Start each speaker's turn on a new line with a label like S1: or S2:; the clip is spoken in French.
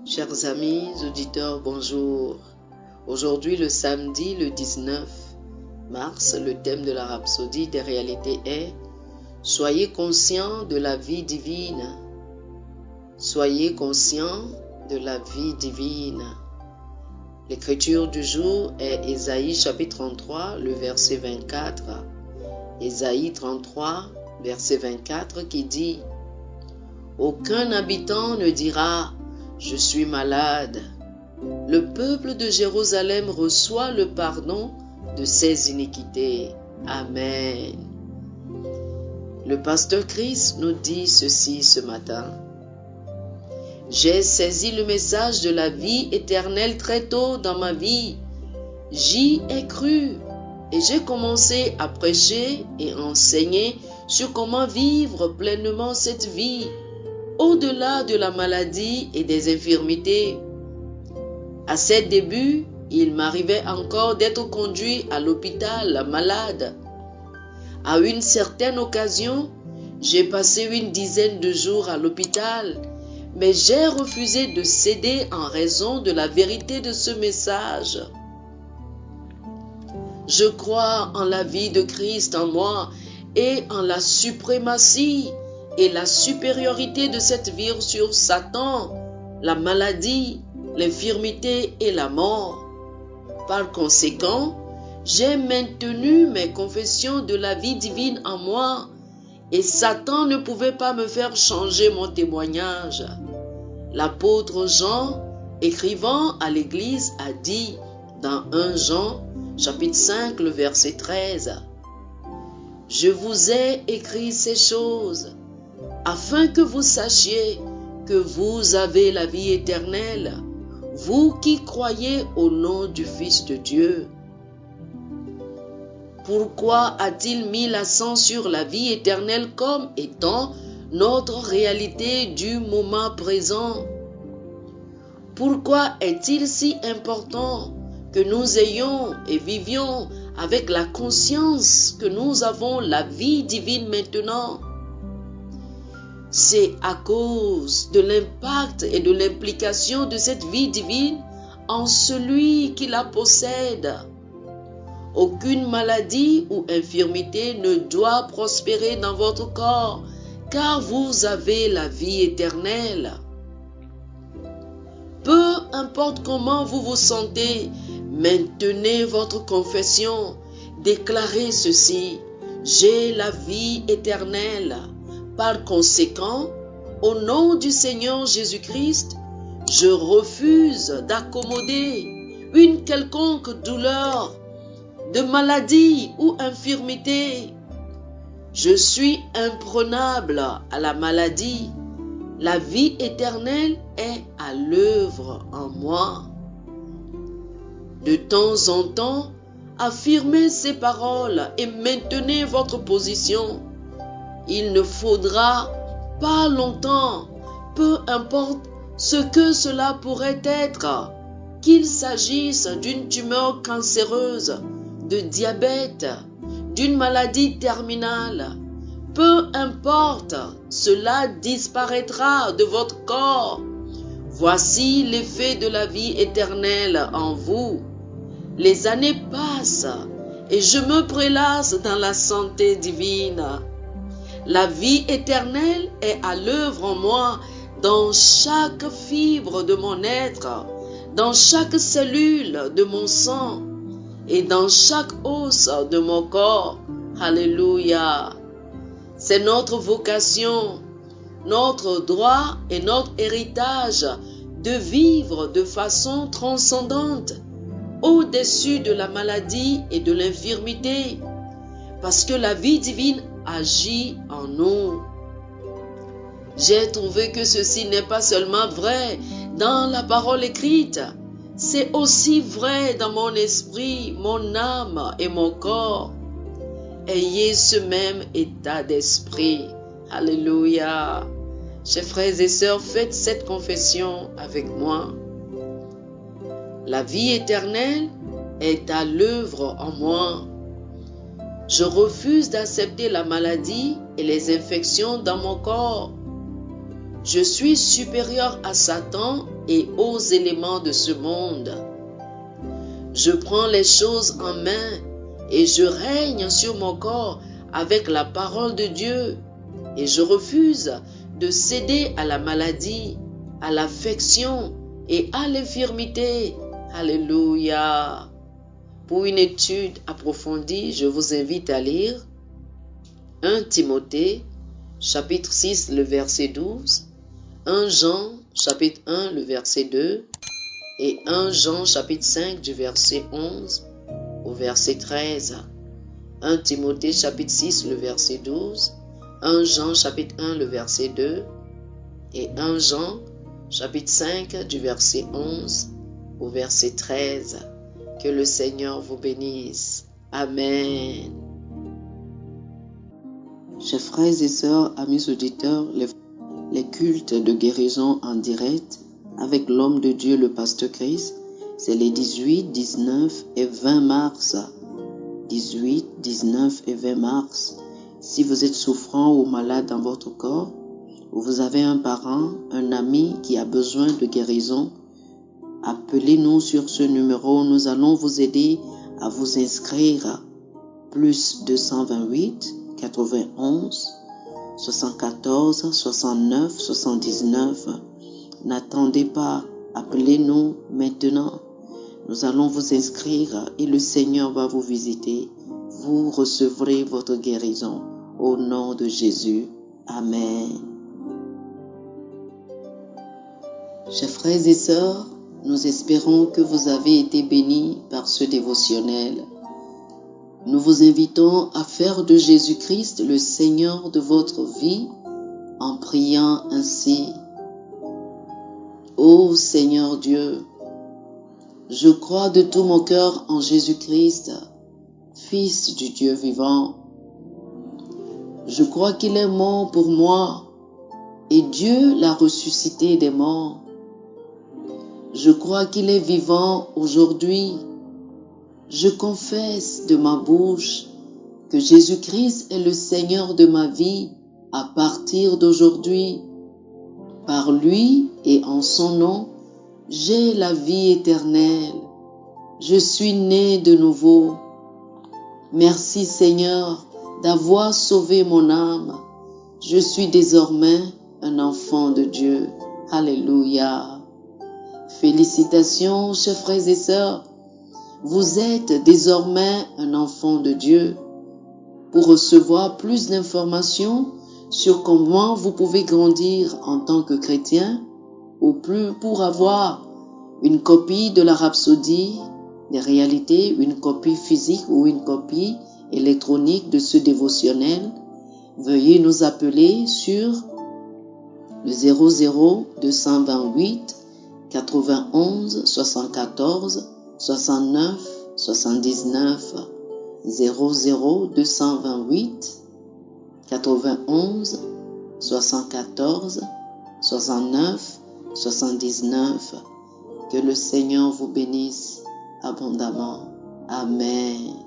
S1: Chers amis, auditeurs, bonjour. Aujourd'hui, le samedi, le 19 mars, le thème de la rhapsodie des réalités est « Soyez conscients de la vie divine ». Soyez conscients de la vie divine. L'écriture du jour est Ésaïe chapitre 33, le verset 24. Ésaïe 33, verset 24 qui dit « Aucun habitant ne dira « Je suis malade ». Le peuple de Jérusalem reçoit le pardon de ses iniquités. Amen. Le pasteur Chris nous dit ceci ce matin. J'ai saisi le message de la vie éternelle très tôt dans ma vie. J'y ai cru et j'ai commencé à prêcher et enseigner sur comment vivre pleinement cette vie, au-delà de la maladie et des infirmités. À ses débuts, il m'arrivait encore d'être conduit à l'hôpital malade. À une certaine occasion, j'ai passé une dizaine de jours à l'hôpital, mais j'ai refusé de céder en raison de la vérité de ce message. Je crois en la vie de Christ en moi et en la suprématie et la supériorité de cette vie sur Satan, la maladie, l'infirmité et la mort. Par conséquent, j'ai maintenu mes confessions de la vie divine en moi et Satan ne pouvait pas me faire changer mon témoignage. L'apôtre Jean, écrivant à l'Église, a dit dans 1 Jean, chapitre 5, le verset 13, « Je vous ai écrit ces choses, afin que vous sachiez que vous avez la vie éternelle, vous qui croyez au nom du Fils de Dieu. » Pourquoi a-t-il mis l'accent sur la vie éternelle comme étant notre réalité du moment présent? Pourquoi est-il si important que nous ayons et vivions avec la conscience que nous avons la vie divine maintenant? C'est à cause de l'impact et de l'implication de cette vie divine en celui qui la possède. Aucune maladie ou infirmité ne doit prospérer dans votre corps, car vous avez la vie éternelle. Peu importe comment vous vous sentez, maintenez votre confession, déclarez ceci, « J'ai la vie éternelle ». Par conséquent, au nom du Seigneur Jésus-Christ, je refuse d'accommoder une quelconque douleur, de maladie ou infirmité. Je suis imprenable à la maladie. La vie éternelle est à l'œuvre en moi. De temps en temps, affirmez ces paroles et maintenez votre position. Il ne faudra pas longtemps, peu importe ce que cela pourrait être, qu'il s'agisse d'une tumeur cancéreuse, de diabète, d'une maladie terminale. Peu importe, cela disparaîtra de votre corps. Voici l'effet de la vie éternelle en vous. Les années passent et je me prélasse dans la santé divine. La vie éternelle est à l'œuvre en moi, dans chaque fibre de mon être, dans chaque cellule de mon sang et dans chaque os de mon corps. Alléluia. C'est notre vocation, notre droit et notre héritage de vivre de façon transcendante, au-dessus de la maladie et de l'infirmité, parce que la vie divine agit en nous. J'ai trouvé que ceci n'est pas seulement vrai dans la parole écrite, c'est aussi vrai dans mon esprit, mon âme et mon corps. Ayez ce même état d'esprit. Alléluia. Chers frères et sœurs, faites cette confession avec moi. La vie éternelle est à l'œuvre en moi. Je refuse d'accepter la maladie et les infections dans mon corps. Je suis supérieur à Satan et aux éléments de ce monde. Je prends les choses en main et je règne sur mon corps avec la parole de Dieu. Et je refuse de céder à la maladie, à l'affection et à l'infirmité. Alléluia. Pour une étude approfondie, je vous invite à lire 1 Timothée, chapitre 6, le verset 12, 1 Jean, chapitre 1, le verset 2, et 1 Jean, chapitre 5, du verset 11 au verset 13. 1 Timothée, chapitre 6, le verset 12, 1 Jean, chapitre 1, le verset 2, et 1 Jean, chapitre 5, du verset 11 au verset 13. Que le Seigneur vous bénisse. Amen. Chers frères et sœurs, amis auditeurs, les cultes de guérison en direct avec l'homme de Dieu, le pasteur Chris, c'est les 18, 19 et 20 mars. 18, 19 et 20 mars. Si vous êtes souffrant ou malade dans votre corps, ou vous avez un parent, un ami qui a besoin de guérison, appelez-nous sur ce numéro. Nous allons vous aider à vous inscrire. Plus 228 91 74 69 79. N'attendez pas, appelez-nous maintenant. Nous allons vous inscrire et le Seigneur va vous visiter. Vous recevrez votre guérison au nom de Jésus. Amen. Chers frères et sœurs, nous espérons que vous avez été bénis par ce dévotionnel. Nous vous invitons à faire de Jésus-Christ le Seigneur de votre vie en priant ainsi. Ô Seigneur Dieu, je crois de tout mon cœur en Jésus-Christ, Fils du Dieu vivant. Je crois qu'il est mort pour moi et Dieu l'a ressuscité des morts. Je crois qu'il est vivant aujourd'hui. Je confesse de ma bouche que Jésus-Christ est le Seigneur de ma vie à partir d'aujourd'hui. Par lui et en son nom, j'ai la vie éternelle. Je suis né de nouveau. Merci Seigneur d'avoir sauvé mon âme. Je suis désormais un enfant de Dieu. Alléluia. Félicitations, chers frères et sœurs. Vous êtes désormais un enfant de Dieu. Pour recevoir plus d'informations sur comment vous pouvez grandir en tant que chrétien, ou plus pour avoir une copie de la Rhapsodie des réalités, une copie physique ou une copie électronique de ce dévotionnel, veuillez nous appeler sur le 00 228 91 74 69 79 00 228 91 74 69 79. Que le Seigneur vous bénisse abondamment. Amen.